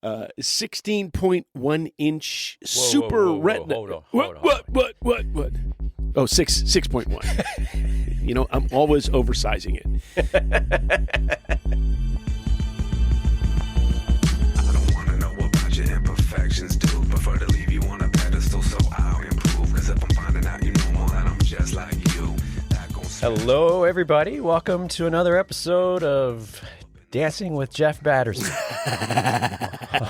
16.1 inch super retina. Hold on. What? Oh, 6.1. You know, I'm always oversizing it. I don't want to know about your imperfections, dude. Prefer to leave you on a pedestal so I'll improve. Cause if I'm finding out you know more, then I'm just like you. Hello, everybody. Welcome to another episode of Dancing with Jeff Batterson,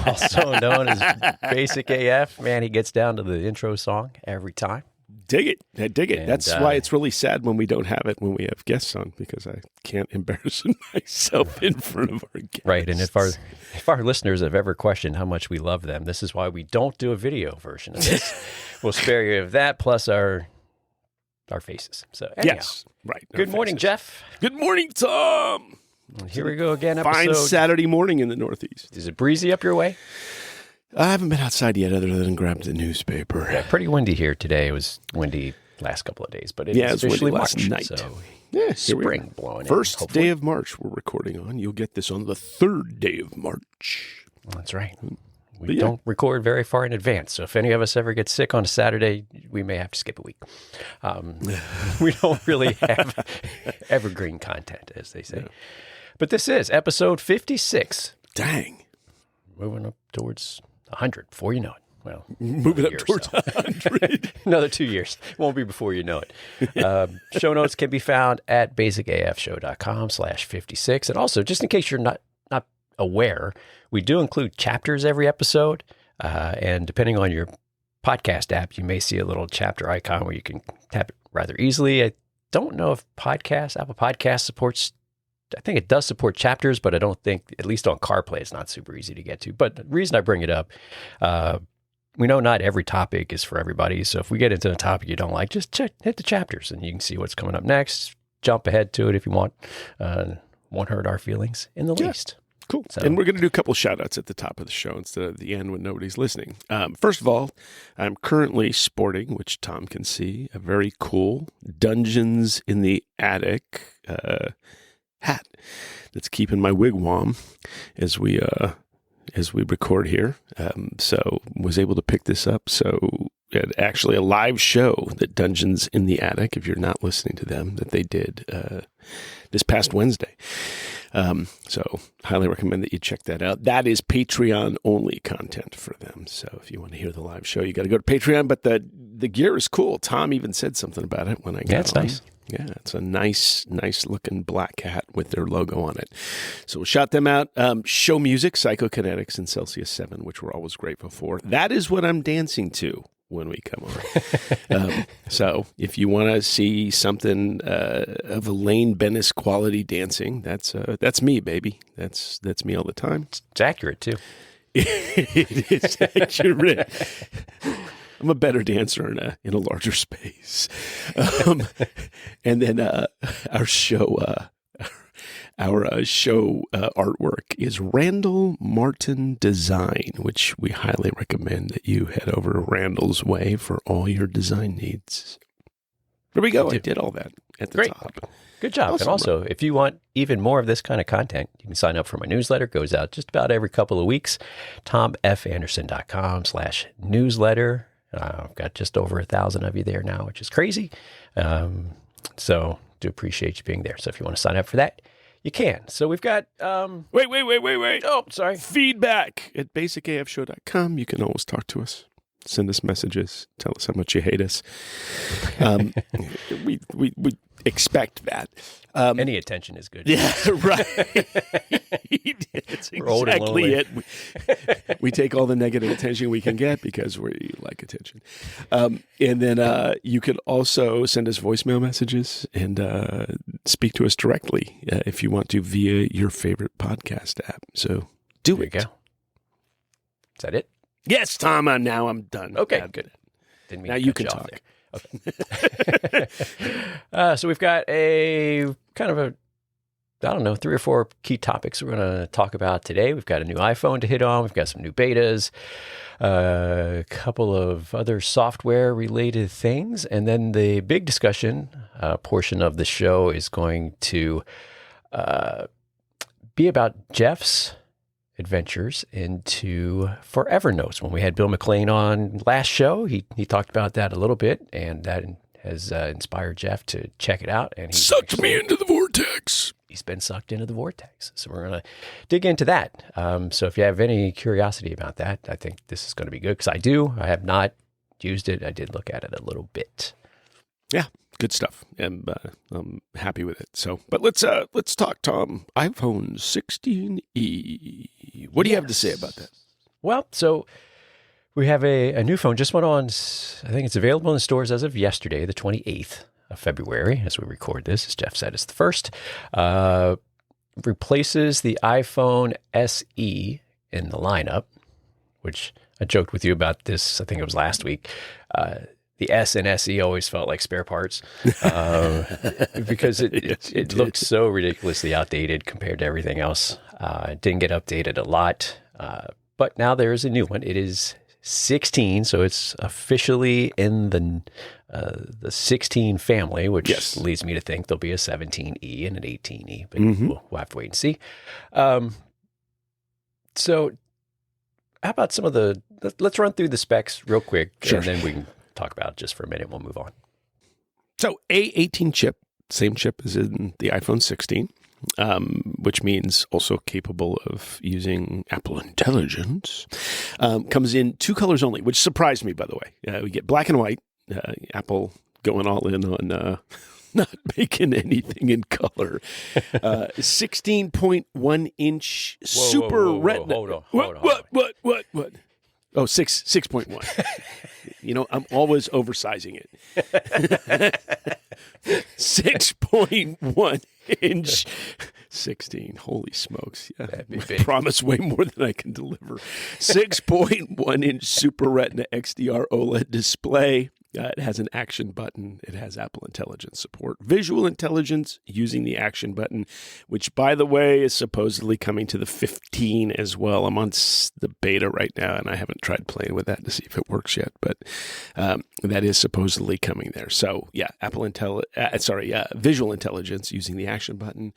also known as Basic AF. Man, he gets down to the intro song every time. Dig it. I dig it. And, that's why it's really sad when we don't have it when we have guests on, because I can't embarrass myself in front of our guests. Right, and if our listeners have ever questioned how much we love them, this is why we don't do a video version of this. We'll spare you of that, plus our faces. So anyhow, yes, right. Good morning, Jeff. Good morning, Tom. Here we go again. Fine Saturday morning in the Northeast. Is it breezy up your way? I haven't been outside yet, other than grabbed the newspaper. Yeah, pretty windy here today. It was windy last couple of days, but it's officially last March, night. so yeah, spring blowing in. First day of March we're recording on. You'll get this on the third day of March. Well, that's right. We don't record very far in advance, so if any of us ever get sick on a Saturday, we may have to skip a week. We don't really have evergreen content, as they say. Yeah. But this is episode 56. Dang. Moving up towards 100 before you know it. Well, moving up towards 100. Another 2 years. Won't be before you know it. Show notes can be found at basicafshow.com/56. And also, just in case you're not aware, we do include chapters every episode. And depending on your podcast app, you may see a little chapter icon where you can tap it rather easily. I don't know if Apple Podcast supports. I think it does support chapters, but I don't think, at least on CarPlay, it's not super easy to get to. But the reason I bring it up, we know not every topic is for everybody. So if we get into a topic you don't like, just hit the chapters and you can see what's coming up next. Jump ahead to it if you want. Won't hurt our feelings in the least. Cool. So, and we're going to do a couple shout outs at the top of the show instead of the end when nobody's listening. First of all, I'm currently sporting, which Tom can see, a very cool Dungeons in the Attic hat that's keeping my wigwam as we record here. So was able to pick this up. So actually a live show that Dungeons in the Attic, if you're not listening to them, that they did this past Wednesday. So highly recommend that you check that out. That is Patreon only content for them. So if you want to hear the live show, you got to go to Patreon, but the gear is cool. Tom even said something about it when I got it's on. Nice. Yeah, it's a nice looking black hat with their logo on it. So we'll shout them out. Show music, Psychokinetics and Celsius 7, which we're always grateful for. That is what I'm dancing to when we come on. So if you want to see something of Elaine Bennis quality dancing, that's me, baby. That's me all the time. It's accurate too. It is accurate. I'm a better dancer in a larger space. And then our show artwork is Randall Martin Design, which we highly recommend that you head over to Randall's Way for all your design needs. There we go. I did all that at the top. Good job. Awesome. And also, if you want even more of this kind of content, you can sign up for my newsletter. It goes out just about every couple of weeks. TomFAnderson.com/newsletter. I've got just over 1,000 of you there now, which is crazy. So do appreciate you being there. So if you want to sign up for that, you can. So we've got... Wait. Oh, sorry. Feedback at basicafshow.com. You can always talk to us. Send us messages. Tell us how much you hate us. We expect that. Any attention is good. Yeah, right. It's exactly it. We take all the negative attention we can get because we like attention. And then you can also send us voicemail messages and speak to us directly if you want to via your favorite podcast app. So do there it. You go. Is that it? Yes, Tom. Now I'm done. Okay, good. Didn't mean now to you cut can off talk. Okay. So we've got a kind of a, 3 or 4 key topics we're going to talk about today. We've got a new iPhone to hit on. We've got some new betas, a couple of other software-related things, and then the big discussion portion of the show is going to be about Jeff's adventures into Forever Notes. When we had Bill McLean on last show, he talked about that a little bit, and that has inspired Jeff to check it out. And he sucked me into the vortex. He's been sucked into the vortex. So we're going to dig into that. So if you have any curiosity about that, I think this is going to be good, because I have not used it. I did look at it a little bit. Yeah, good stuff. And I'm happy with it. So, but let's talk, Tom. iPhone 16e. What do you have to say about that? Well, so we have a new phone. Just went on, I think it's available in stores as of yesterday, the 28th of February, as we record this. As Jeff said, it's the first. Replaces the iPhone SE in the lineup, which I joked with you about this, I think it was last week. The S and SE always felt like spare parts because it looked so ridiculously outdated compared to everything else. It didn't get updated a lot, but now there is a new one. It is 16, so it's officially in the 16 family, which leads me to think there'll be a 17E and an 18E, but we'll have to wait and see. So how about some of let's run through the specs real quick, and then we can talk about it just for a minute. We'll move on. So A18 chip, same chip as in the iPhone 16. Which means also capable of using Apple Intelligence, comes in 2 colors only, which surprised me, by the way. We get black and white, Apple going all in on not making anything in color. 16.1 inch Super Retina. Hold on. What? Oh, 6.1. You know, I'm always oversizing it. 6.1 inch 16. Holy smokes. Yeah. That'd be I big. promise way more than I can deliver. 6.1 inch Super Retina XDR OLED display. It has an action button. It has Apple Intelligence support. Visual intelligence using the action button, which, by the way, is supposedly coming to the 15 as well. I'm on the beta right now, and I haven't tried playing with that to see if it works yet, but that is supposedly coming there. So, yeah, visual intelligence using the action button.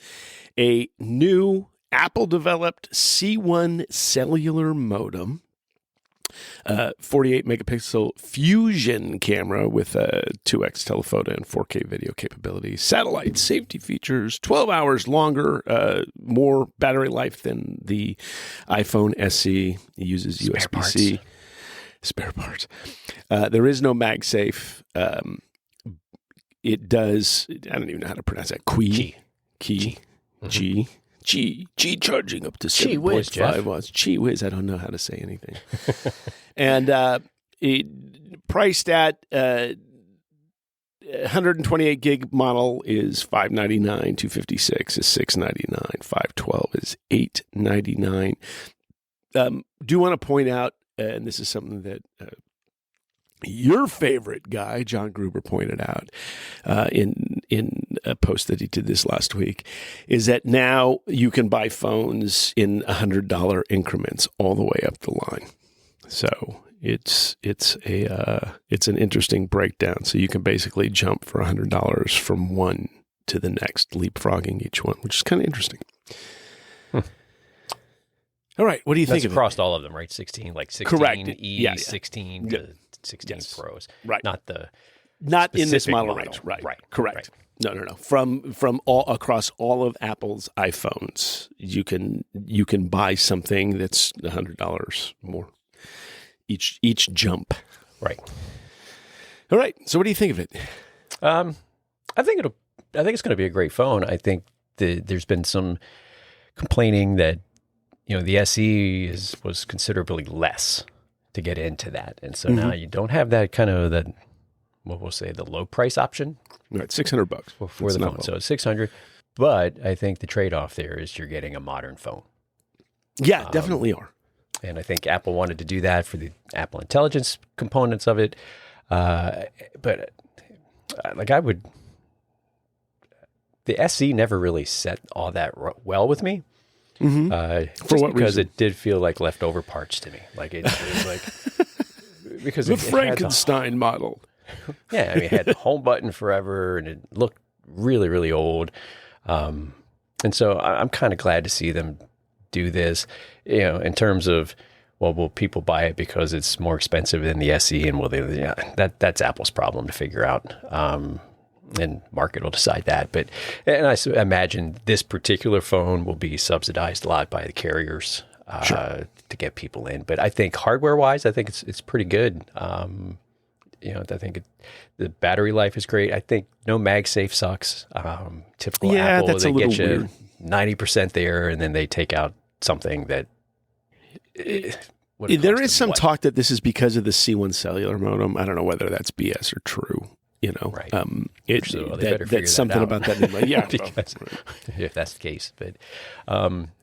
A new Apple-developed C1 cellular modem. 48 megapixel fusion camera with a 2x telephoto and 4K video capabilities. Satellite safety features, 12 hours longer, more battery life than the iPhone SE. It uses USB-C. Spare parts. There is no MagSafe. It does, I don't even know how to pronounce that. G charging up to 7.5 watts. Gee whiz, I don't know how to say anything. And it priced at 128 gig model is $599, 256 is $699, 512 is $899. Do want to point out, and this is something that your favorite guy, John Gruber, pointed out in a post that he did this last week, is that now you can buy phones in $100 increments all the way up the line. So it's an interesting breakdown. So you can basically jump for $100 from one to the next, leapfrogging each one, which is kind of interesting. All right, what do you think of it? Across all of them, right? 16, like 16 Correct. E, 16 to 16 Pros. Right. Not in this model range. Right. Correct. Right. No. From all across all of Apple's iPhones, you can buy something that's $100 more each jump. Right. All right. So what do you think of it? I think it's going to be a great phone. I think there's been some complaining that the SE was considerably less to get into that, and so now you don't have that kind of what we'll say the low price option. Right, $600 for the phone. So it's $600, but I think the trade off there is you're getting a modern phone. Yeah, definitely are. And I think Apple wanted to do that for the Apple Intelligence components of it, but the SE never really set all that well with me. Mm-hmm. For what because reason? It did feel like leftover parts to me. Like it was like because the Frankenstein model. Yeah, I mean, it had the home button forever, and it looked really, really old. And so I'm kind of glad to see them do this. in terms of, well, will people buy it because it's more expensive than the SE, and will they? Yeah, that's Apple's problem to figure out. And market will decide that. But and I imagine this particular phone will be subsidized a lot by the carriers to get people in. But I think hardware-wise, I think it's pretty good. I think the battery life is great. I think no MagSafe sucks. Typical Apple, that's they a little get you weird. 90% there, and then they take out something that. There is some talk that this is because of the C1 cellular modem. I don't know whether that's BS or true. Right. That's something about that. Yeah, because, if that's the case. But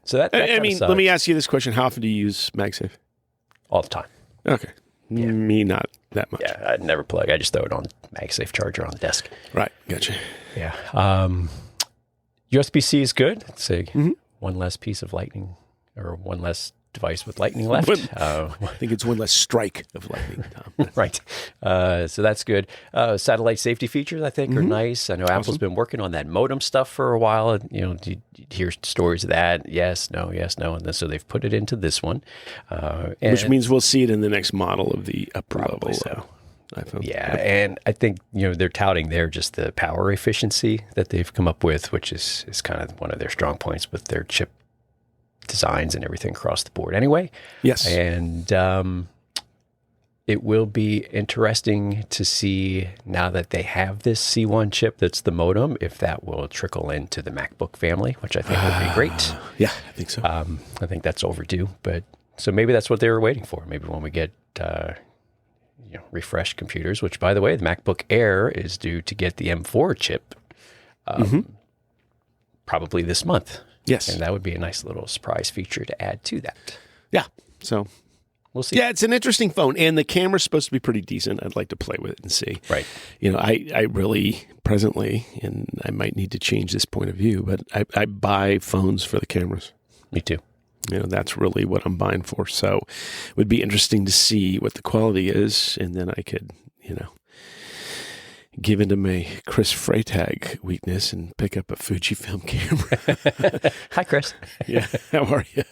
so that I mean, let me ask you this question: how often do you use MagSafe? All the time. Okay, me not that much. Yeah, I never plug. I just throw it on MagSafe charger on the desk. Right, gotcha. Yeah. USB-C is good. It's one less piece of lightning, or one less device with lightning left. I think it's one less strike of lightning, Tom. Right. So that's good. Satellite safety features, I think, are nice. I know Apple's been working on that modem stuff for a while. You hear stories of that. Yes, no. And then, so they've put it into this one. Which means we'll see it in the next model of the upper level iPhone. Yeah, and I think, they're touting there just the power efficiency that they've come up with, which is kind of one of their strong points with their chip designs and everything across the board anyway. Yes. And it will be interesting to see, now that they have this C1 chip that's the modem, if that will trickle into the MacBook family, which I think would be great. Yeah, I think so. I think that's overdue. But so maybe that's what they were waiting for. Maybe when we get refreshed computers, which, by the way, the MacBook Air is due to get the M4 chip probably this month. Yes. And that would be a nice little surprise feature to add to that. Yeah. So we'll see. Yeah, it's an interesting phone, and the camera's supposed to be pretty decent. I'd like to play with it and see. Right. I really presently, and I might need to change this point of view, but I buy phones for the cameras. Me too. That's really what I'm buying for. So it would be interesting to see what the quality is, and then I could, give into my Chris Freytag weakness and pick up a Fujifilm camera. Hi, Chris. Yeah, how are you?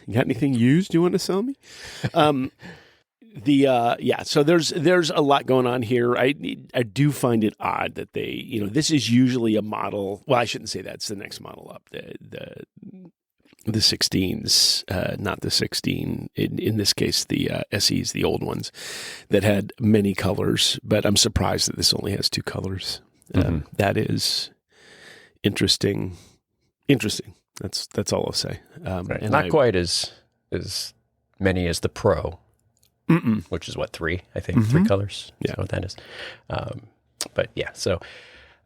You got anything used you want to sell me? So there's a lot going on here. I do find it odd that they, this is usually a model. Well, I shouldn't say that. It's the next model up. The 16s, not the 16. In this case, the SEs, the old ones, that had many colors. But I'm surprised that this only has two colors. That is interesting. That's all I'll say. Right. Not quite as many as the Pro, which is what, 3? I think 3 colors. Yeah, what that is. But yeah, so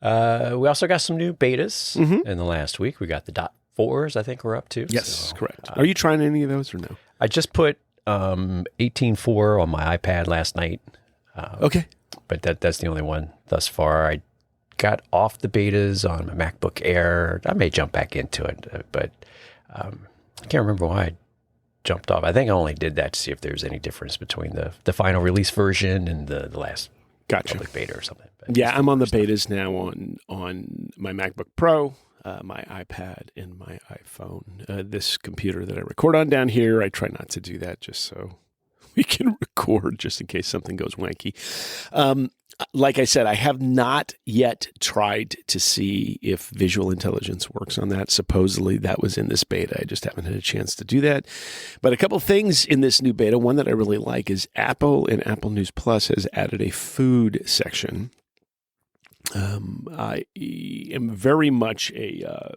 we also got some new betas in the last week. We got the .4s, I think we're up to. Yes, so, correct. Are you trying any of those or no? I just put 18.4 on my iPad last night. Okay. But that's the only one thus far. I got off the betas on my MacBook Air. I may jump back into it, but I can't remember why I jumped off. I think I only did that to see if there's any difference between the final release version and the last public beta or something. But yeah, I'm on the betas now on my MacBook Pro, my iPad, and my iPhone. This computer that I record on down here, I try not to do that just so we can record just in case something goes wanky. Like I said, I have not yet tried to see if visual intelligence works on that. Supposedly that was in this beta. I just haven't had a chance to do that. But a couple things in this new beta. One that I really like is Apple and Apple News Plus has added a food section. I am very much a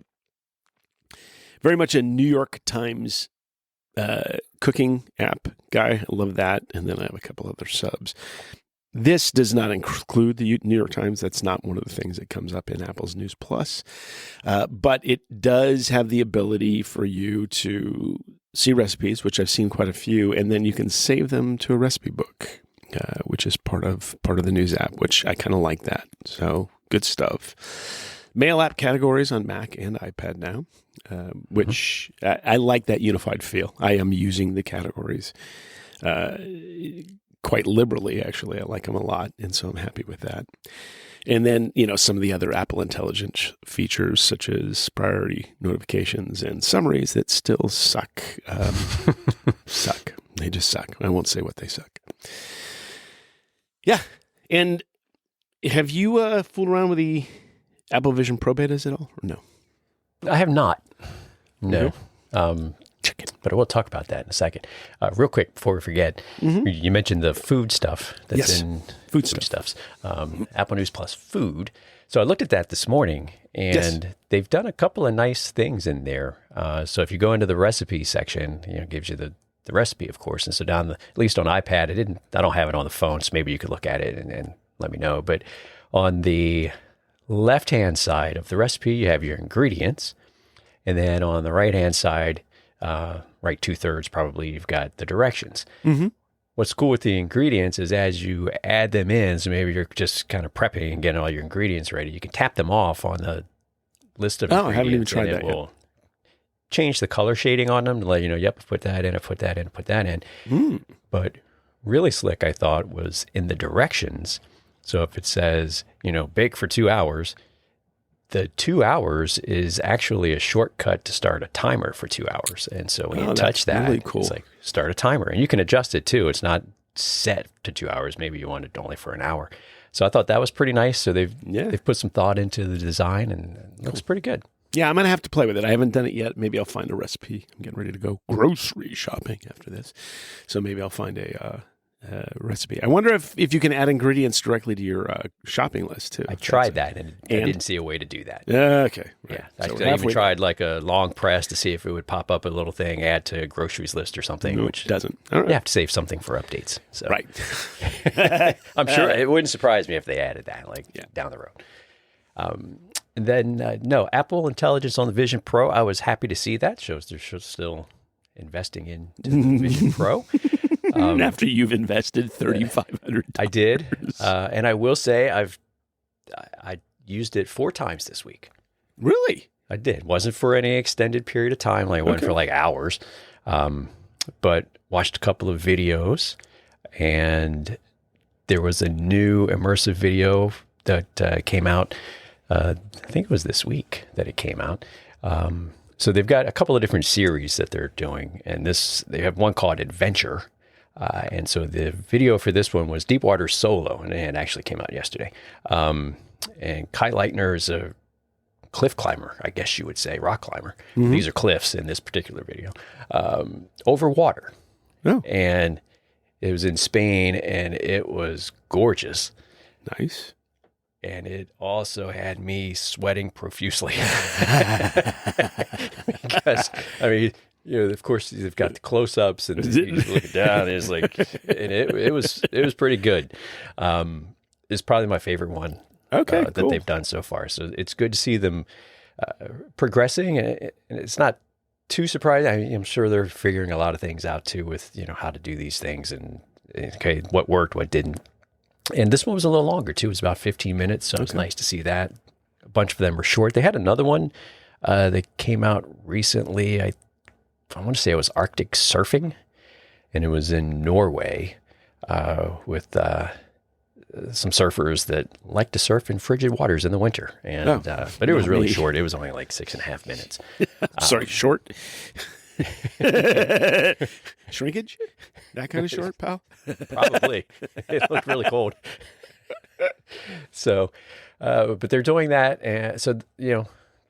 New York Times cooking app guy. I love that. And then I have a couple other subs. This does not include the New York Times. That's not one of the things that comes up in Apple's News Plus. But it does have the ability for you to see recipes, which I've seen quite a few, and then you can save them to a recipe book, which is part of the news app, which I kind of like that. So good stuff. Mail app categories on Mac and iPad now, which I like that unified feel. I am using the categories quite liberally, actually. I like them a lot, and so I'm happy with that. And then, some of the other Apple Intelligence features, such as priority notifications and summaries that still suck. Suck. They just suck. I won't say what they suck. Yeah. And have you fooled around with the Apple Vision Pro betas at all? Or no? I have not. No. Mm-hmm. But we'll talk about that in a second. Real quick, before we forget, you mentioned the food stuff that's in food stuffs. Apple News Plus Food. So I looked at that this morning, and they've done a couple of nice things in there. So if you go into the recipe section, it gives you the recipe, of course. And so at least on iPad, I don't have it on the phone, so maybe you could look at it and let me know. But on the left-hand side of the recipe, you have your ingredients. And then on the right-hand side, right 2/3 probably, you've got the directions. Mm-hmm. What's cool with the ingredients is as you add them in, so maybe you're just kind of prepping and getting all your ingredients ready, you can tap them off on the list of ingredients. I haven't even tried that yet. Will change the color shading on them to let you know, yep, put that in, put that in, put that in. But really slick, I thought, was in the directions. So if it says, bake for 2 hours, the 2 hours is actually a shortcut to start a timer for 2 hours. And so when you touch that, really cool. It's like start a timer. And you can adjust it too. It's not set to 2 hours. Maybe you want it only for an hour. So I thought that was pretty nice. So they've put some thought into the design, and it looks pretty good. Yeah, I'm going to have to play with it. I haven't done it yet. Maybe I'll find a recipe. I'm getting ready to go grocery shopping after this. So maybe I'll find a recipe. I wonder if you can add ingredients directly to your shopping list too. I tried that and I didn't see a way to do that. Okay. Right. Yeah. So I even tried like a long press to see if it would pop up a little thing, add to groceries list or something, no, which it doesn't. All right. You have to save something for updates. So. Right. I'm sure it wouldn't surprise me if they added that down the road. And then, Apple Intelligence on the Vision Pro. I was happy to see that. Shows they're still investing into the Vision Pro. After you've invested $3,500. I did. And I will say I used it 4 times this week. Really? I did. Wasn't for any extended period of time. I went for like hours. But watched a couple of videos, and there was a new immersive video that came out. I think it was this week that it came out. So they've got a couple of different series that they're doing, and they have one called Adventure. And so the video for this one was Deepwater Solo, and it actually came out yesterday. And Kai Leitner is a cliff climber, I guess you would say, rock climber. Mm-hmm. These are cliffs in this particular video. Over water. Oh. And it was in Spain, and it was gorgeous. Nice. And it also had me sweating profusely. Because, of course, they've got the close-ups, and you just look down, and it's like, and it was pretty good. It's probably my favorite one that they've done so far. So it's good to see them progressing, and it's not too surprising. I'm sure they're figuring a lot of things out too, with how to do these things, and what worked, what didn't. And this one was a little longer too. It was about 15 minutes, so it was nice to see that. A bunch of them were short. They had another one that came out recently. I want to say it was Arctic surfing, and it was in Norway with some surfers that like to surf in frigid waters in the winter. And but it was really short. It was only like 6.5 minutes. Sorry, short? Shrinkage? That kind of short, pal? Probably. It looked really cold. So, but they're doing that. And so,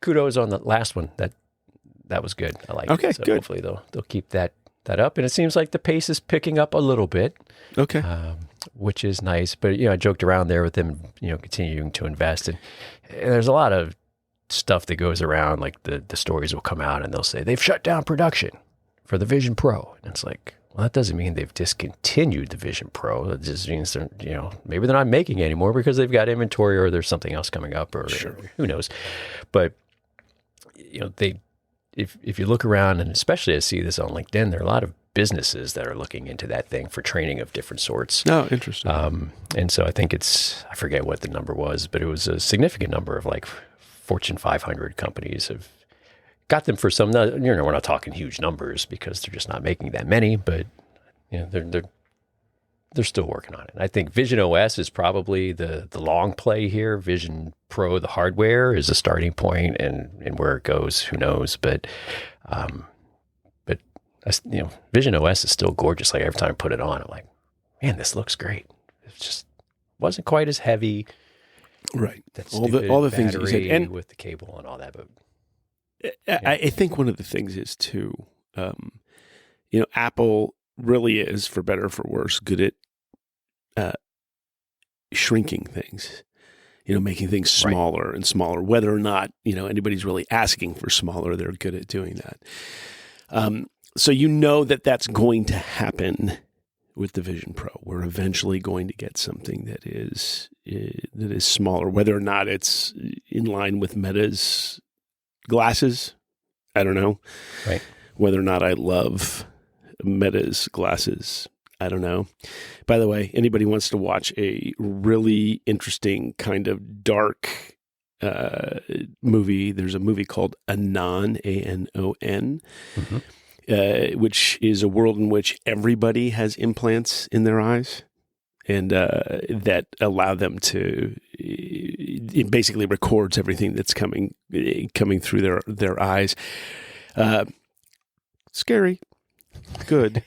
kudos on the last one. That was good. I like it. So good. Hopefully they'll keep that up. And it seems like the pace is picking up a little bit. Okay. Which is nice. But, I joked around there with them, continuing to invest. And there's a lot of stuff that goes around, like the stories will come out and they'll say, they've shut down production for the Vision Pro. And it's like, well, that doesn't mean they've discontinued the Vision Pro. It just means they're, maybe they're not making it anymore because they've got inventory or there's something else coming up or who knows. But, if you look around, and especially I see this on LinkedIn, there are a lot of businesses that are looking into that thing for training of different sorts. Oh, interesting. And so I think I forget what the number was, but it was a significant number of like Fortune 500 companies have got them for some, we're not talking huge numbers because they're just not making that many, but they're they're still working on it. I think Vision OS is probably the long play here. Vision Pro, the hardware, is a starting point, and where it goes, who knows? But Vision OS is still gorgeous. Like every time I put it on, I'm like, man, this looks great. It just wasn't quite as heavy. Right. That All the things that you said, and with the cable and all that. But I think one of the things is too, Apple really is, for better or for worse, good at shrinking things. Making things smaller and smaller. Whether or not anybody's really asking for smaller, they're good at doing that. So that's going to happen with the Vision Pro. We're eventually going to get something that is smaller. Whether or not it's in line with Meta's glasses, I don't know. Right. Whether or not I love Meta's glasses, I don't know. By the way, anybody wants to watch a really interesting kind of dark movie, there's a movie called Anon, A-N-O-N, which is a world in which everybody has implants in their eyes, and that allow them to, it basically records everything that's coming through their eyes. Scary. Good.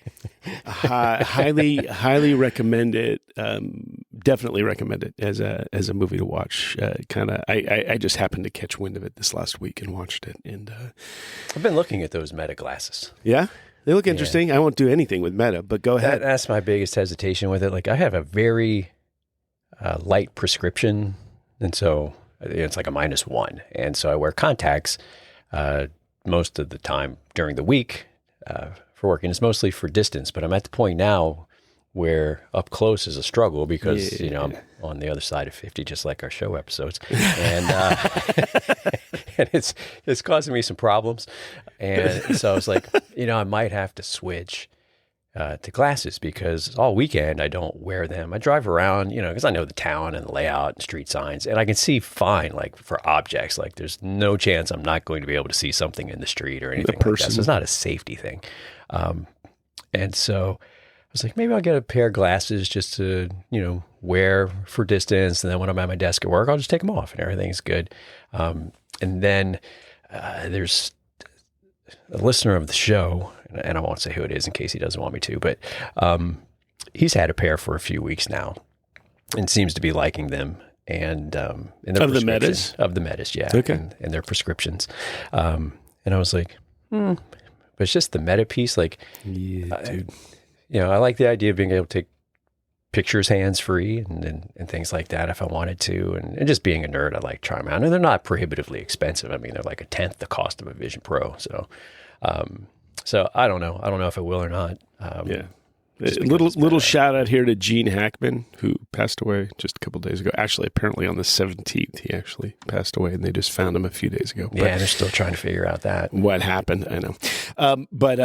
Highly recommend it. Definitely recommend it as a movie to watch. I just happened to catch wind of it this last week and watched it. And I've been looking at those Meta glasses. Yeah, they look interesting. I won't do anything with Meta, but go ahead. That's my biggest hesitation with it. Like, I have a very light prescription, and so it's like a -1, and so I wear contacts most of the time during the week. For work, and it's mostly for distance, but I'm at the point now where up close is a struggle because, I'm on the other side of 50, just like our show episodes. And, and it's causing me some problems. And so I was like, I might have to switch to glasses because all weekend I don't wear them. I drive around, because I know the town and the layout and street signs, and I can see fine, like for objects. Like there's no chance I'm not going to be able to see something in the street or anything like that. So it's not a safety thing. And so I was like, maybe I'll get a pair of glasses just to, wear for distance. And then when I'm at my desk at work, I'll just take them off and everything's good. And then there's a listener of the show, and I won't say who it is in case he doesn't want me to, but he's had a pair for a few weeks now and seems to be liking them. And in their of the Metas? Of the Metas, yeah. Okay. And their prescriptions. And I was like, but it's just the Meta piece. Like, yeah, dude. I like the idea of being able to take pictures hands-free and things like that if I wanted to. And just being a nerd, I like trying them out. And they're not prohibitively expensive. I mean, they're like a tenth the cost of a Vision Pro. So I don't know. I don't know if I will or not. Yeah. Little shout out here to Gene Hackman, who passed away just a couple of days ago. Actually, apparently on the 17th, he actually passed away, and they just found him a few days ago. Yeah, they're still trying to figure out that. What happened, I know. But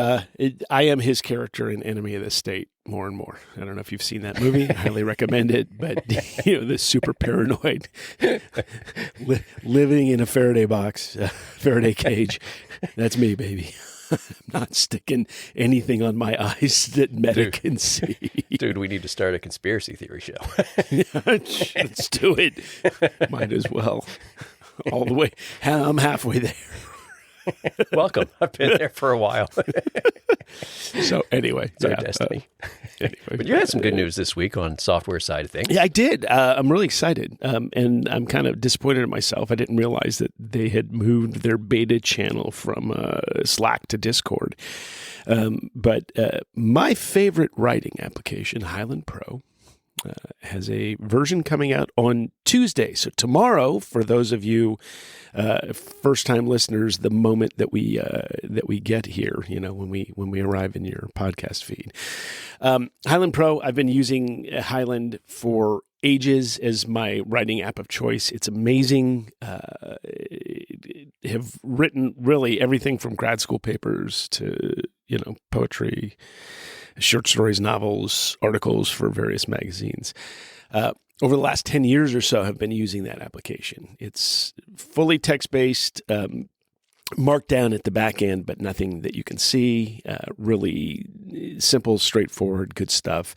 I am his character in Enemy of the State more and more. I don't know if you've seen that movie. I highly recommend it. But, the super paranoid, living in a Faraday box, Faraday cage. That's me, baby. I'm not sticking anything on my eyes that Meta can see. Dude, we need to start a conspiracy theory show. Let's do it. Might as well. All the way. I'm halfway there. Welcome. I've been there for a while. So anyway. It's our destiny. Anyway. But you had some good news this week on software side of things. Yeah, I did. I'm really excited. And I'm kind of disappointed in myself. I didn't realize that they had moved their beta channel from Slack to Discord. But my favorite writing application, Highland Pro, has a version coming out on Tuesday. So tomorrow, for those of you first-time listeners, the moment that we get here, when we arrive in your podcast feed, Highland Pro. I've been using Highland for ages as my writing app of choice. It's amazing. Have written really everything from grad school papers to poetry, short stories, novels, articles for various magazines. Over the last 10 years or so, I've been using that application. It's fully text-based. Markdown at the back end, but nothing that you can see. Really simple, straightforward, good stuff.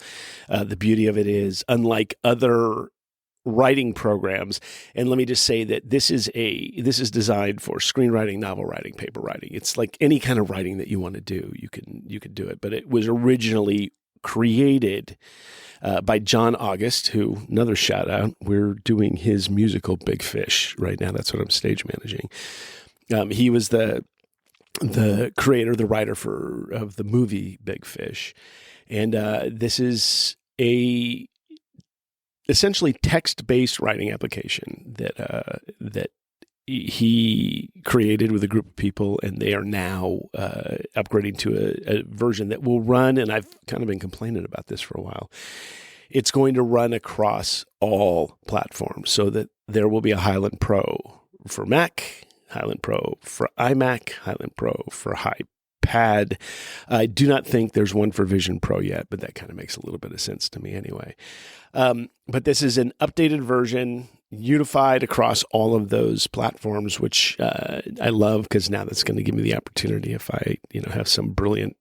The beauty of it is, unlike other writing programs, and let me just say that this is designed for screenwriting, novel writing, paper writing. It's like any kind of writing that you want to do, you can do it. But it was originally created by John August, who, another shout out, we're doing his musical Big Fish right now. That's what I'm stage managing. He was the creator, the writer of the movie Big Fish, and this is a essentially text-based writing application that he created with a group of people, and they are now upgrading to a version that will run. And I've kind of been complaining about this for a while. It's going to run across all platforms, so that there will be a Highland Pro for Mac, Highland Pro for iMac, Highland Pro for iPad. I do not think there's one for Vision Pro yet, but that kind of makes a little bit of sense to me anyway. But this is an updated version, unified across all of those platforms, which I love, because now that's going to give me the opportunity, if I have some brilliant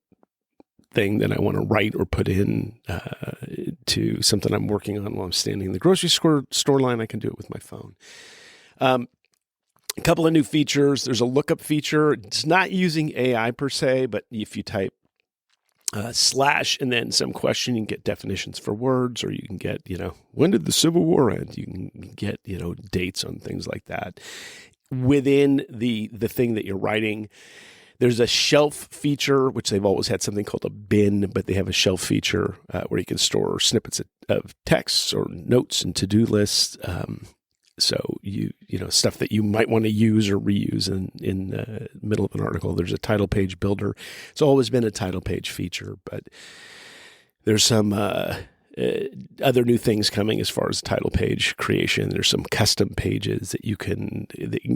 thing that I want to write or put in to something I'm working on while I'm standing in the grocery store line, I can do it with my phone. A couple of new features. There's a lookup feature. It's not using AI per se, but if you type / and then some question, you can get definitions for words, or you can get, when did the Civil War end? You can get, dates on things like that. Within the thing that you're writing, there's a shelf feature, which they've always had something called a bin, but they have a shelf feature where you can store snippets of texts or notes and to-do lists. So stuff that you might want to use or reuse in the middle of an article. There's a title page builder. It's always been a title page feature, but there's some other new things coming as far as title page creation. There's some custom pages that you can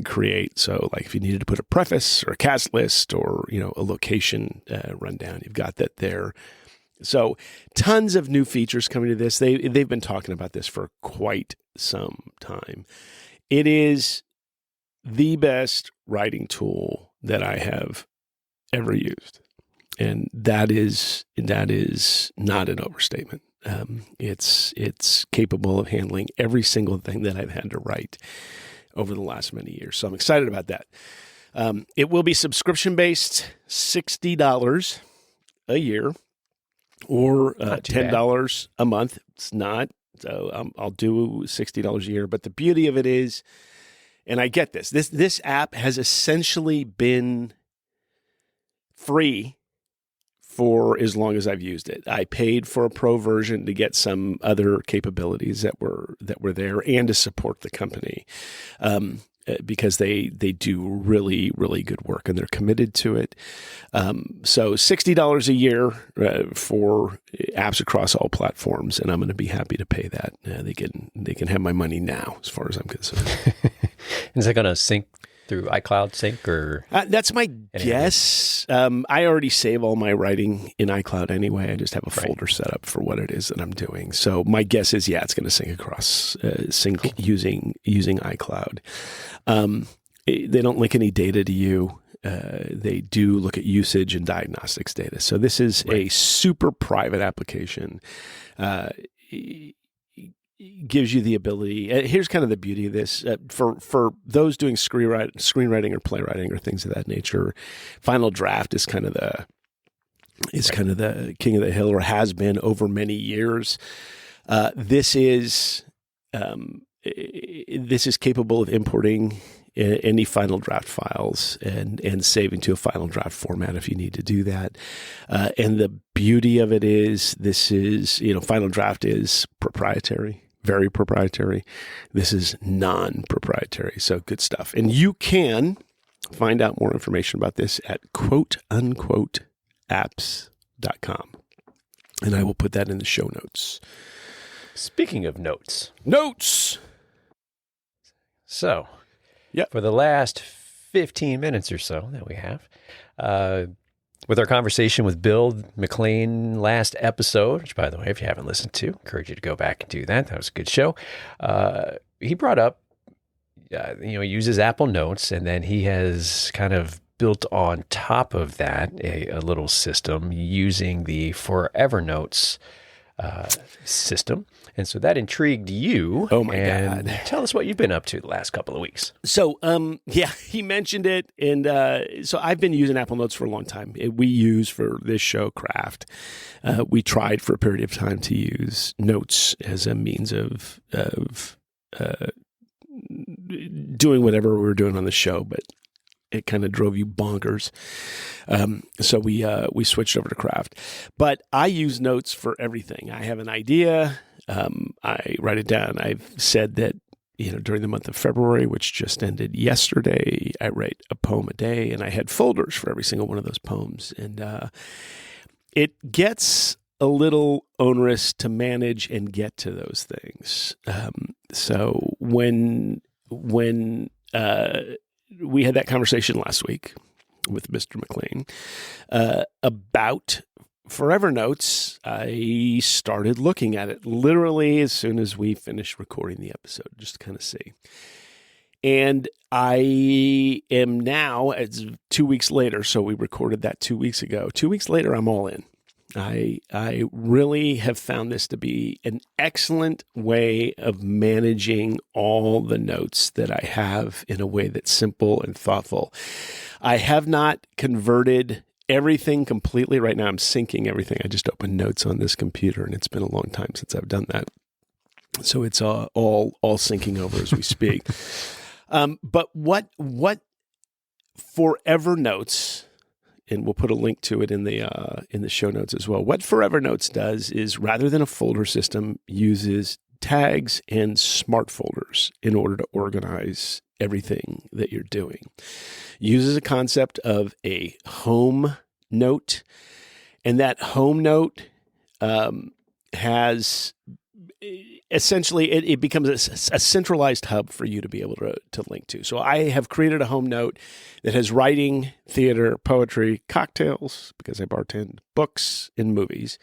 create. So, like if you needed to put a preface or a cast list or a location rundown, you've got that there. So tons of new features coming to this. They've been talking about this for quite some time. It is the best writing tool that I have ever used. And that is not an overstatement. It's capable of handling every single thing that I've had to write over the last many years. So I'm excited about that. It will be subscription-based, $60 a year. Or $10 a month. It's not. So I'll do $60 a year. But the beauty of it is, and I get this app has essentially been free for as long as I've used it. I paid for a pro version to get some other capabilities that were there, and to support the company. Because they do really, really good work, and they're committed to it. So $60 a year for apps across all platforms, and I'm going to be happy to pay that. They can have my money now, as far as I'm concerned. Is it going to sync through iCloud Sync or? That's my guess. I already save all my writing in iCloud anyway. I just have a folder set up for what it is that I'm doing. So my guess is, it's going to sync across using iCloud. They don't link any data to you. They do look at usage and diagnostics data. So this is a super private application. Gives you the ability. Here's kind of the beauty of this for those doing screenwriting or playwriting or things of that nature. Final Draft is kind of the king of the hill, or has been over many years. This is capable of importing any Final Draft files and saving to a Final Draft format if you need to do that. And the beauty of it is, this is Final Draft is proprietary. Very proprietary. This is non-proprietary. So good stuff. And you can find out more information about this at quote-unquote-apps.com. And I will put that in the show notes. Speaking of notes. So, for the last 15 minutes or so that we have, with our conversation with Bill McLean last episode, which, by the way, if you haven't listened to, encourage you to go back and do that. That was a good show. He brought up, he uses Apple Notes, and then he has kind of built on top of that a little system using the Forever Notes system. And so that intrigued you. Oh my God. Tell us what you've been up to the last couple of weeks. So, he mentioned it. And so I've been using Apple Notes for a long time. We use for this show, Craft. We tried for a period of time to use Notes as a means of doing whatever we were doing on the show, but it kind of drove you bonkers. So we switched over to Craft. But I use Notes for everything. I have an idea. I write it down. I've said that, during the month of February, which just ended yesterday, I write a poem a day, and I had folders for every single one of those poems. And it gets a little onerous to manage and get to those things. So when we had that conversation last week with Mr. McLean about Forever Notes, I started looking at it literally as soon as we finished recording the episode, just to kind of see. And I am now, it's 2 weeks later, so we recorded that 2 weeks ago. 2 weeks later, I'm all in. I really have found this to be an excellent way of managing all the notes that I have in a way that's simple and thoughtful. I have not converted everything completely. Right now I'm syncing everything. I just opened Notes on this computer, and it's been a long time since I've done that. So it's all syncing over as we speak. But what Forever Notes, and we'll put a link to it in the show notes as well. What Forever Notes does is, rather than a folder system, uses tags and smart folders in order to organize everything that you're doing. Uses a concept of a home note, and that home note has essentially it becomes a centralized hub for you to be able to link to. So I have created a home note that has writing, theater, poetry, cocktails, because I bartend, books, and movies.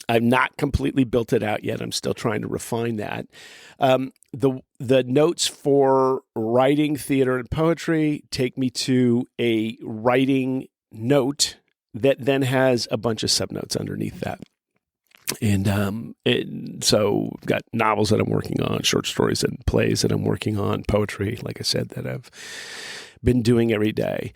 I've not completely built it out yet. I'm still trying to refine that. The notes for writing, theater, and poetry take me to a writing note that then has a bunch of subnotes underneath that. And so I've got novels that I'm working on, short stories and plays that I'm working on, poetry, like I said, that I've been doing every day.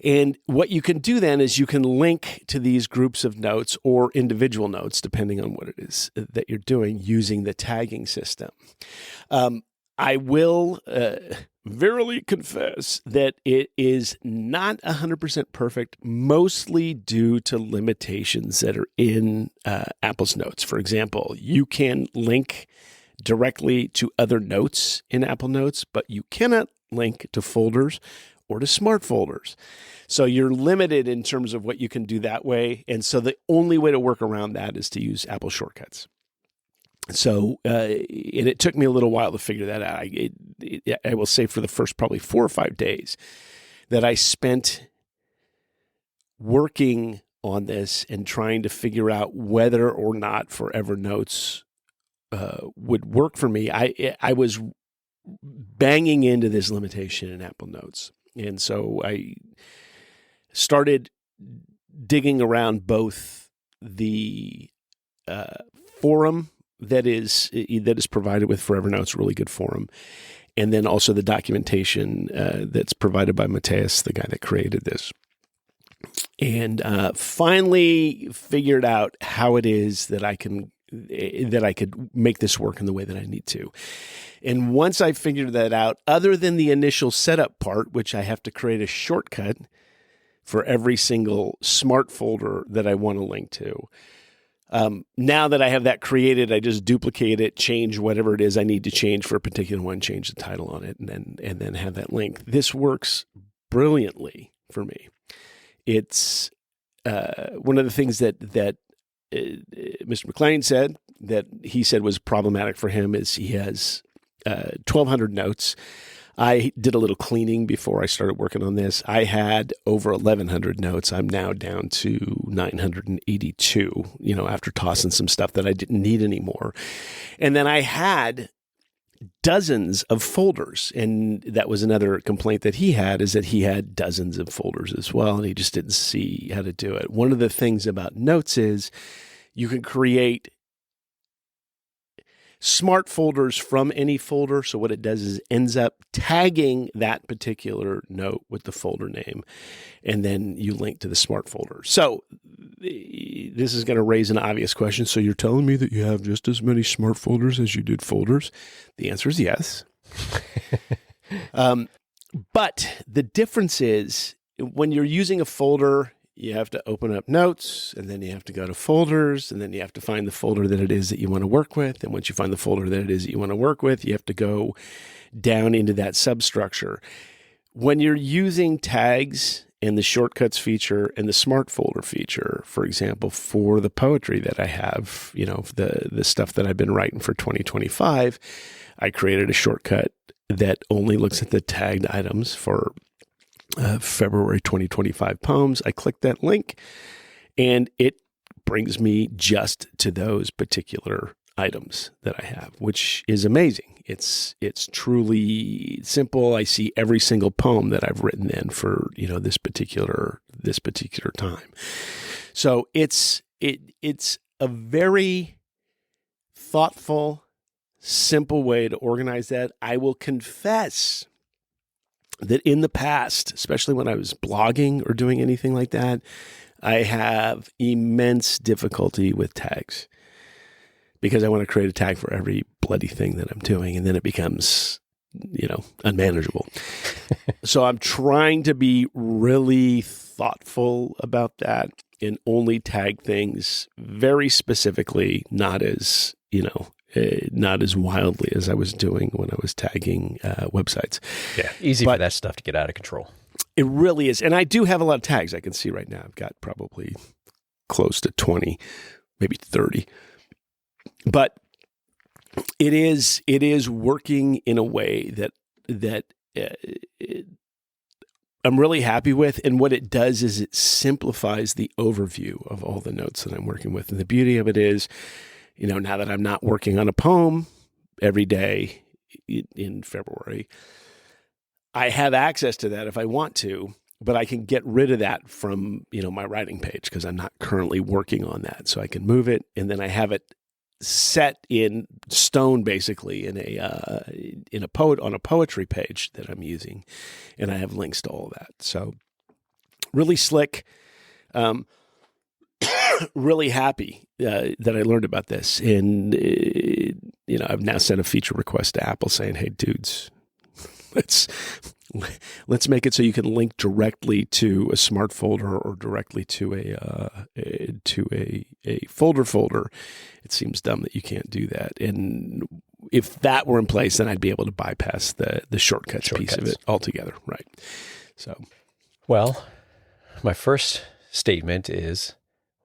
And what you can do then is you can link to these groups of notes or individual notes, depending on what it is that you're doing, using the tagging system. I will verily confess that it is not 100% perfect, mostly due to limitations that are in Apple's Notes. For example, you can link directly to other notes in Apple Notes, but you cannot link to folders or to smart folders. So you're limited in terms of what you can do that way. And so the only way to work around that is to use Apple shortcuts. So, and it took me a little while to figure that out. I will say for the first probably 4 or 5 days that I spent working on this and trying to figure out whether or not Forever Notes would work for me. I was banging into this limitation in Apple Notes. And so I started digging around both the forum that is provided with Forever Notes, really good forum, and then also the documentation that's provided by Mateus, the guy that created this. And finally figured out how it is that I could make this work in the way that I need to. And once I figured that out, other than the initial setup part, which I have to create a shortcut for every single smart folder that I want to link to, now that I have that created, I just duplicate it, change whatever it is I need to change for a particular one, change the title on it, and then have that link. This works brilliantly for me. It's one of the things that Mr. McLean said that he said was problematic for him is he has 1,200 notes. I did a little cleaning before I started working on this. I had over 1,100 notes. I'm now down to 982, after tossing some stuff that I didn't need anymore. And then I had dozens of folders. And that was another complaint that he had, is that he had dozens of folders as well, and he just didn't see how to do it. One of the things about Notes is you can create smart folders from any folder. So what it does is it ends up tagging that particular note with the folder name, and then you link to the smart folder. So this is going to raise an obvious question. So you're telling me that you have just as many smart folders as you did folders? The answer is yes. But the difference is when you're using a folder, you have to open up Notes, and then you have to go to folders, and then you have to find the folder that it is that you want to work with. And once you find the folder that it is that you want to work with, you have to go down into that substructure. When you're using tags and the shortcuts feature and the smart folder feature, for example, for the poetry that I have, the stuff that I've been writing for 2025, I created a shortcut that only looks at the tagged items for February 2025 poems. I click that link and it brings me just to those particular items that I have, which is amazing. It's truly simple. I see every single poem that I've written in for, this particular time. So it's a very thoughtful, simple way to organize that. I will confess that in the past, especially when I was blogging or doing anything like that, I have immense difficulty with tags because I want to create a tag for every bloody thing that I'm doing, and then it becomes, unmanageable. So I'm trying to be really thoughtful about that and only tag things very specifically, not as wildly as I was doing when I was tagging websites. Yeah, easy for that stuff to get out of control. It really is. And I do have a lot of tags. I can see right now I've got probably close to 20, maybe 30. But it is working in a way that I'm really happy with. And what it does is it simplifies the overview of all the notes that I'm working with. And the beauty of it is, now that I'm not working on a poem every day in February, I have access to that if I want to, but I can get rid of that from, my writing page because I'm not currently working on that. So I can move it, and then I have it set in stone, basically on a poetry page that I'm using, and I have links to all of that. So really slick. Really happy that I learned about this, and I've now sent a feature request to Apple saying, "Hey, dudes, let's make it so you can link directly to a smart folder or directly to a folder. It seems dumb that you can't do that." And if that were in place, then I'd be able to bypass the shortcuts piece of it altogether, right? So, well, my first statement is,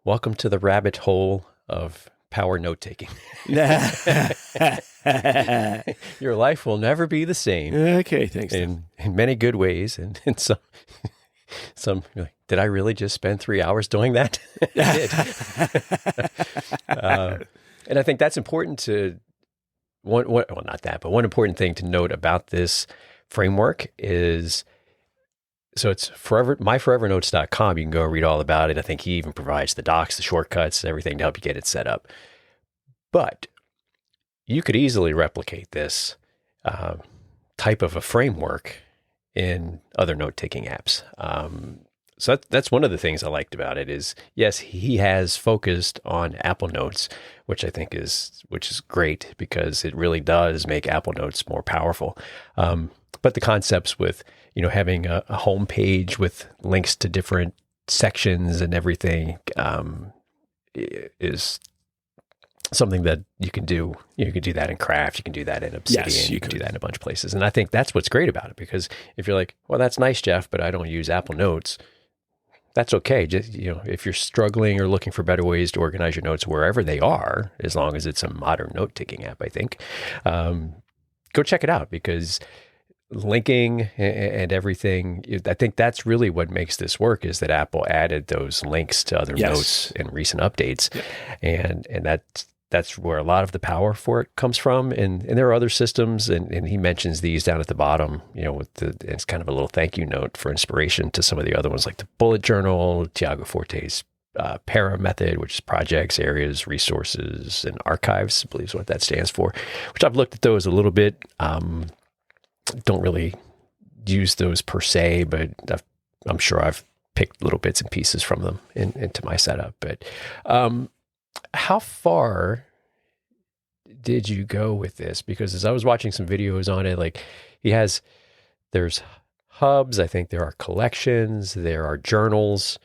welcome to the rabbit hole of power note-taking. Your life will never be the same. Okay, thanks. In many good ways, and in some you're like, did I really just spend 3 hours doing that? I did. And I think that's important to one important thing to note about this framework is, so it's myforevernotes.com. You can go read all about it. I think he even provides the docs, the shortcuts, everything to help you get it set up. But you could easily replicate this type of a framework in other note-taking apps. So that's one of the things I liked about it is, yes, he has focused on Apple Notes, which I think is great because it really does make Apple Notes more powerful. But the concepts with, having a home page with links to different sections and everything is something that you can do. You can do that in Craft. You can do that in Obsidian. Yes, you can do that in a bunch of places. And I think that's what's great about it, because if you're like, well, that's nice, Jeff, but I don't use Apple Notes, that's okay. Just, if you're struggling or looking for better ways to organize your notes wherever they are, as long as it's a modern note-taking app, I think, go check it out, because linking and everything, I think that's really what makes this work, is that Apple added those links to other notes in recent updates. Yep. And that's where a lot of the power for it comes from. And there are other systems, and he mentions these down at the bottom, it's kind of a little thank you note for inspiration to some of the other ones, like the bullet journal, Tiago Forte's para method, which is projects, areas, resources, and archives, I believe is what that stands for, which I've looked at those a little bit. Don't really use those per se, but I'm sure I've picked little bits and pieces from them into my setup. But how far did you go with this? Because as I was watching some videos on it, like there's hubs, I think there are collections, there are journals,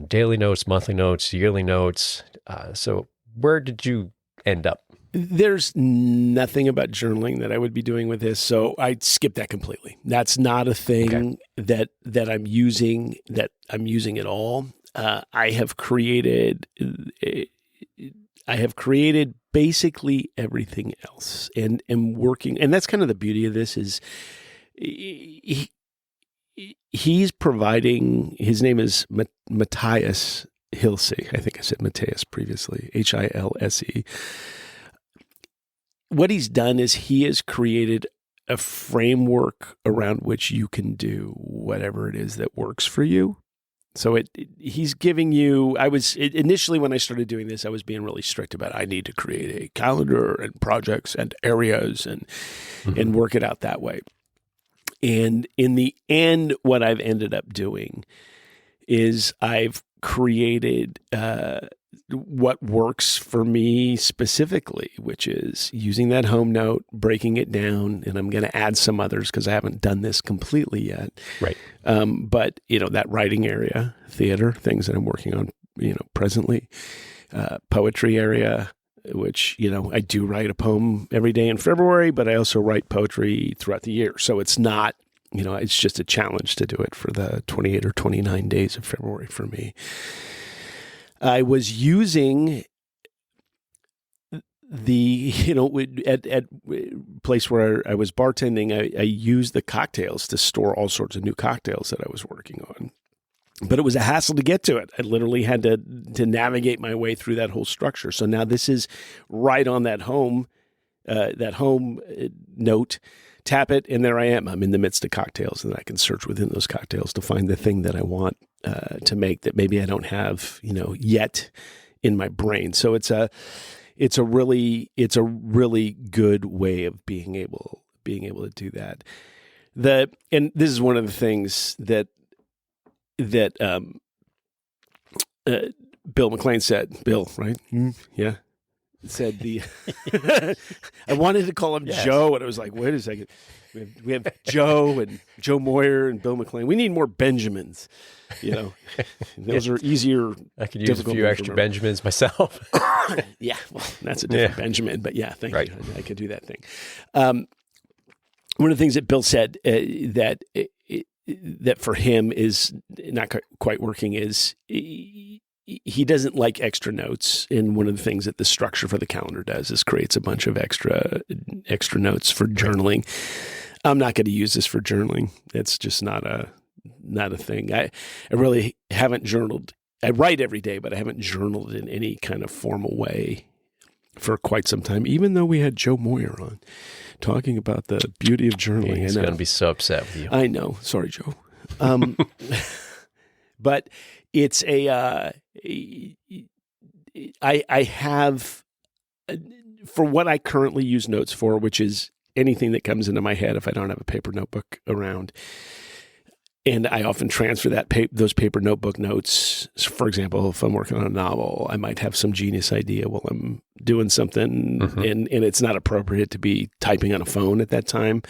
daily notes, monthly notes, yearly notes. So where did you end up? There's nothing about journaling that I would be doing with this, so I skipped that completely. That's not a thing that I'm using at all. I have created basically everything else, and am working. And that's kind of the beauty of this is he's providing. His name is Matthias Hilse. I think I said Matthias previously. Hilse. What he's done is he has created a framework around which you can do whatever it is that works for you. So he's giving you, initially when I started doing this, I was being really strict about, I need to create a calendar and projects and areas and work it out that way. And in the end, what I've ended up doing is I've created what works for me specifically, which is using that home note, breaking it down, and I'm going to add some others because I haven't done this completely yet. Right. But, that writing area, theater, things that I'm working on, presently, poetry area, which, I do write a poem every day in February, but I also write poetry throughout the year. So it's not, it's just a challenge to do it for the 28 or 29 days of February for me. I was using at place where I was bartending, I used the cocktails to store all sorts of new cocktails that I was working on. But it was a hassle to get to it. I literally had to navigate my way through that whole structure. So now this is right on that home note. Tap it, and there I am. I'm in the midst of cocktails, and I can search within those cocktails to find the thing that I want to make that maybe I don't have, yet in my brain. So it's a really good way of being able to do that. And this is one of the things that Bill McLean said. Bill, right? Yeah. Said I wanted to call him Joe, and I was like, wait a second. We have Joe and Joe Moyer and Bill McLean. We need more Benjamins, Those are easier. I could use a few extra Benjamins myself. Yeah, well, that's a different Benjamin, but yeah, thank you. I could do that thing. One of the things that Bill said that for him is not quite working is he doesn't like extra notes. And one of the things that the structure for the calendar does is creates a bunch of extra notes for journaling. I'm not going to use this for journaling. It's just not a thing. I really haven't journaled. I write every day, but I haven't journaled in any kind of formal way for quite some time, even though we had Joe Moyer on talking about the beauty of journaling. He's going to be so upset with you. I know. Sorry, Joe. But it's I have, for what I currently use notes for, which is anything that comes into my head if I don't have a paper notebook around. And I often transfer those paper notebook notes. For example, if I'm working on a novel, I might have some genius idea while I'm doing something, and it's not appropriate to be typing on a phone at that time,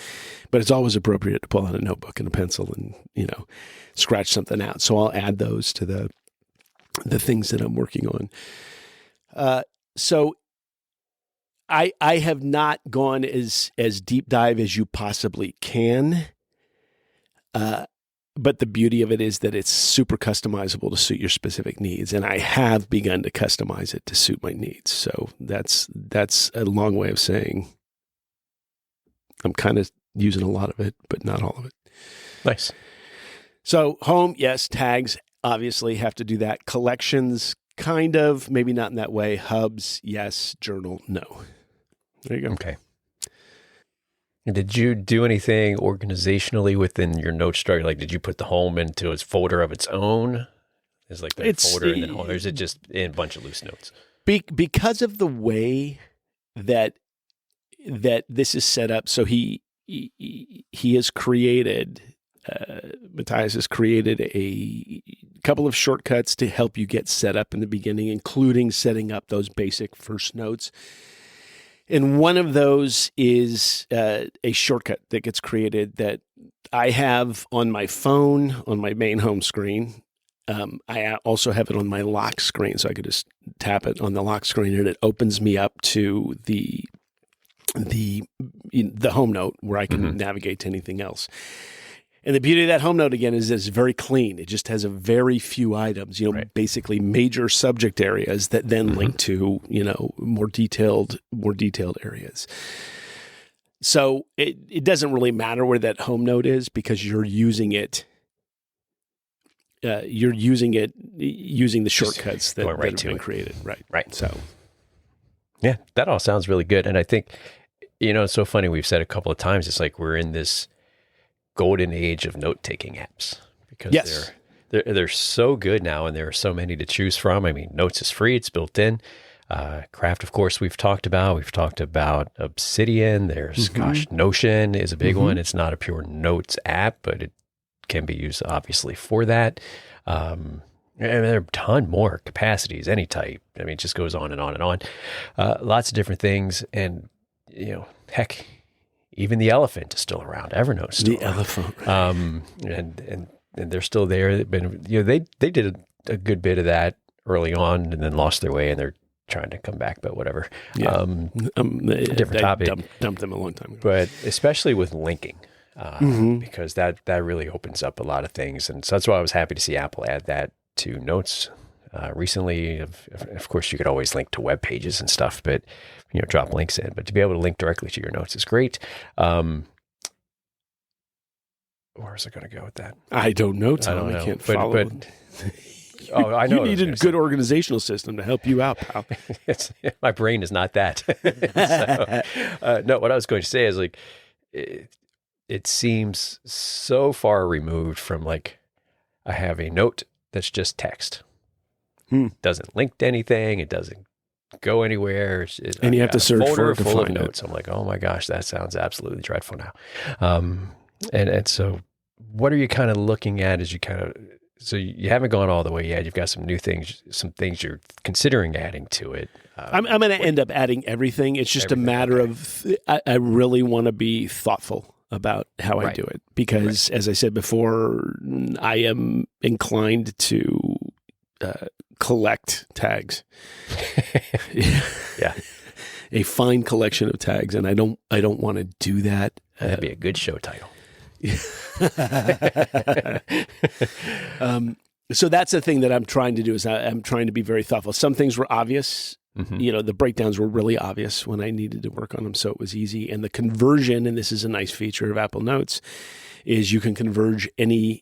but it's always appropriate to pull out a notebook and a pencil and, scratch something out. So I'll add those to the things that I'm working on. So I have not gone as deep dive as you possibly can. But the beauty of it is that it's super customizable to suit your specific needs. And I have begun to customize it to suit my needs. So that's a long way of saying I'm kind of using a lot of it, but not all of it. Nice. So home, yes. Tags, obviously have to do that. Collections kind of, maybe not in that way. Hubs, yes. Journal, no. There you go. Okay. And did you do anything organizationally within your note structure? Like, did you put the home into its folder of its own? Is like that folder and then home, or is it just in a bunch of loose notes? Because of the way that this is set up, so he has created, Matthias has created a couple of shortcuts to help you get set up in the beginning, including setting up those basic first notes. And one of those is a shortcut that gets created that I have on my phone, on my main home screen. I also have it on my lock screen, so I could just tap it on the lock screen, and it opens me up to the home note where I can navigate to anything else. And the beauty of that home note, again, is it's very clean. It just has a very few items, basically major subject areas that then link to, more detailed areas. So it doesn't really matter where that home note is because you're using it. Using the shortcuts that have been created. Right. So, yeah, that all sounds really good. And I think, it's so funny. We've said a couple of times, it's like we're in this golden age of note-taking apps because they're so good now, and there are so many to choose from. I mean, Notes is free; it's built in. Craft, of course, we've talked about. We've talked about Obsidian. There's Notion is a big one. It's not a pure notes app, but it can be used obviously for that. And there are a ton more capacities, any type. I mean, it just goes on and on and on. Lots of different things, and heck. Even the elephant is still around. Evernote's still around. Elephant, right. And they're still there. But they did a good bit of that early on, and then lost their way, and they're trying to come back. But whatever. Yeah. Different topic. Dumped them a long time ago. But especially with linking, because that really opens up a lot of things, and so that's why I was happy to see Apple add that to Notes. Recently, of course, you could always link to web pages and stuff, but drop links in. But to be able to link directly to your notes is great. Where was I going to go with that? I don't know, Tom. I don't know. Can't follow. But I know. You need a good organizational system to help you out, pal. My brain is not that. No, what I was going to say is like, it seems so far removed from like, I have a note that's just text. Doesn't link to anything. It doesn't go anywhere. And you have to search for it to full of find notes. it. I'm like, oh my gosh, that sounds absolutely dreadful now. And so what are you kind of looking at as you so you haven't gone all the way yet. You've got some new things, some things you're considering adding to it. I'm going to end up adding everything. It's just a matter of, I really want to be thoughtful about how I do it because as I said before, I am inclined to collect tags. Yeah. A fine collection of tags. And I don't want to do that. That'd be a good show title. So that's the thing that I'm trying to do is I'm trying to be very thoughtful. Some things were obvious. The breakdowns were really obvious when I needed to work on them. So it was easy. And the conversion, and this is a nice feature of Apple Notes, is you can convert any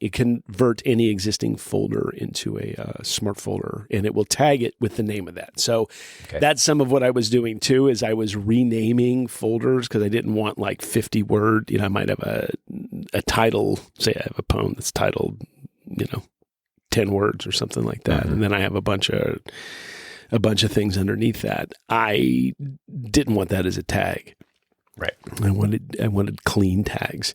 existing folder into a smart folder, and it will tag it with the name of that. So that's some of what I was doing too, is I was renaming folders because I didn't want like 50 word, I might have a title, say I have a poem that's titled, 10 words or something like that. And then I have a bunch of things underneath that. I didn't want that as a tag. Right. I wanted clean tags.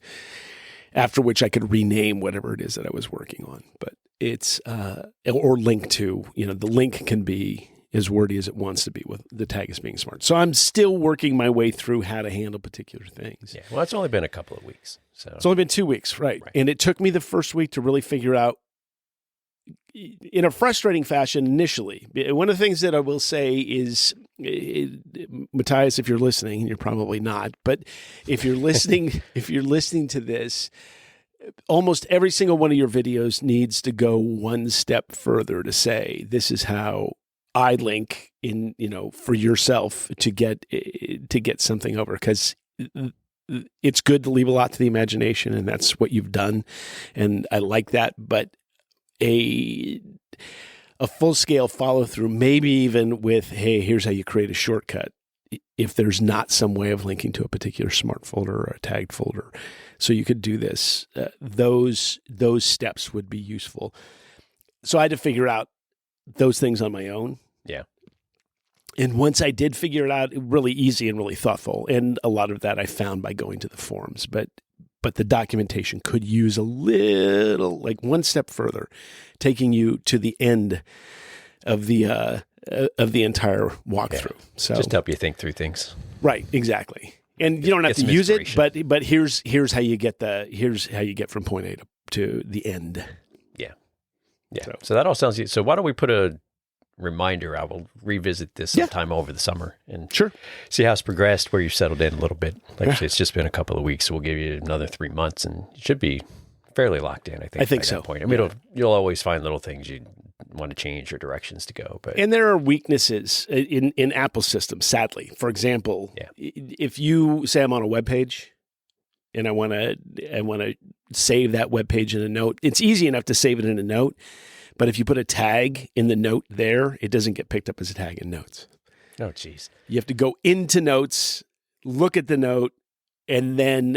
After which I could rename whatever it is that I was working on. But it's, or link to, the link can be as wordy as it wants to be with the tag as being smart. So I'm still working my way through how to handle particular things. Yeah. Well, it's only been a couple of weeks. So it's only been 2 weeks, right? And it took me the first week to really figure out, in a frustrating fashion initially. One of the things that I will say is, Matthias, if you're listening, and you're probably not, but if you're listening, to this, almost every single one of your videos needs to go one step further to say, this is how I link in, for yourself to get something over. Because it's good to leave a lot to the imagination, and that's what you've done. And I like that. But a full-scale follow-through, maybe even with, hey, here's how you create a shortcut, if there's not some way of linking to a particular smart folder or a tagged folder. So you could do this. Those steps would be useful. So I had to figure out those things on my own. Yeah. And once I did figure it out, really easy and really thoughtful. And a lot of that I found by going to the forums. But the documentation could use a little, like one step further, taking you to the end of the entire walkthrough. Yeah. So Just to help you think through things. Right, exactly. And you don't have to use it, but here's how you get from point A to the end. Yeah. So that all sounds good. So why don't we put a reminder? I will revisit this sometime over the summer and see how it's progressed, where you've settled in a little bit. Like I said, it's just been a couple of weeks, so we'll give you another 3 months, and you should be fairly locked in, I think. I think by so. that point. I mean, you'll always find little things you want to change or directions to go. But and there are weaknesses in Apple systems, sadly. For example, if you say I'm on a web page and I want to save that web page in a note, it's easy enough to save it in a note. But if you put a tag in the note there, it doesn't get picked up as a tag in notes. Oh, geez. You have to go into notes, look at the note, and then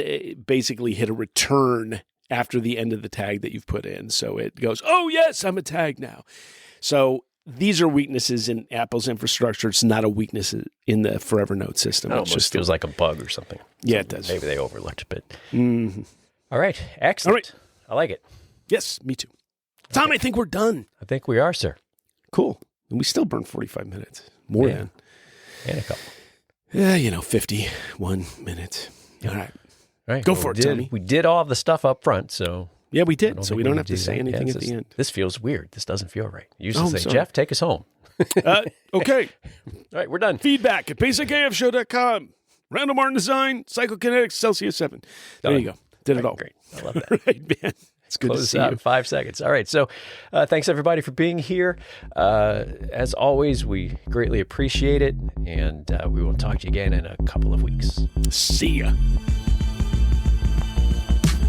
basically hit a return after the end of the tag that you've put in. So it goes, oh, yes, I'm a tag now. So these are weaknesses in Apple's infrastructure. It's not a weakness in the Forever Note system. It almost feels like a bug or something. Yeah, it does. Maybe they overlooked a bit. Mm-hmm. All right. Excellent. All right. I like it. Yes, me too. Tom, I think we're done. I think we are, sir. Cool. And we still burned 45 minutes. More than. And a couple. 51 minutes. All right. All right. Go for it, Tommy. We did all the stuff up front, so... Yeah, we did. So we don't have to say anything at the end. This feels weird. This doesn't feel right. You used to say, Jeff, take us home. Okay. All right, we're done. Feedback at basicafshow.com. Random Art and Design, Psychokinetics, Celsius 7. There you go. Did it all. Great. I love that. Right, man. It's good to see out you. In 5 seconds. All right. So thanks, everybody, for being here. As always, we greatly appreciate it. And we will talk to you again in a couple of weeks. See ya.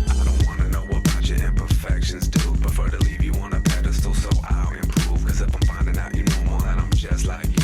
I don't wanna know about your imperfections, dude. Prefer to leave you on a pedestal so I'll improve. Cause if I'm finding out you know more, then I'm just like you.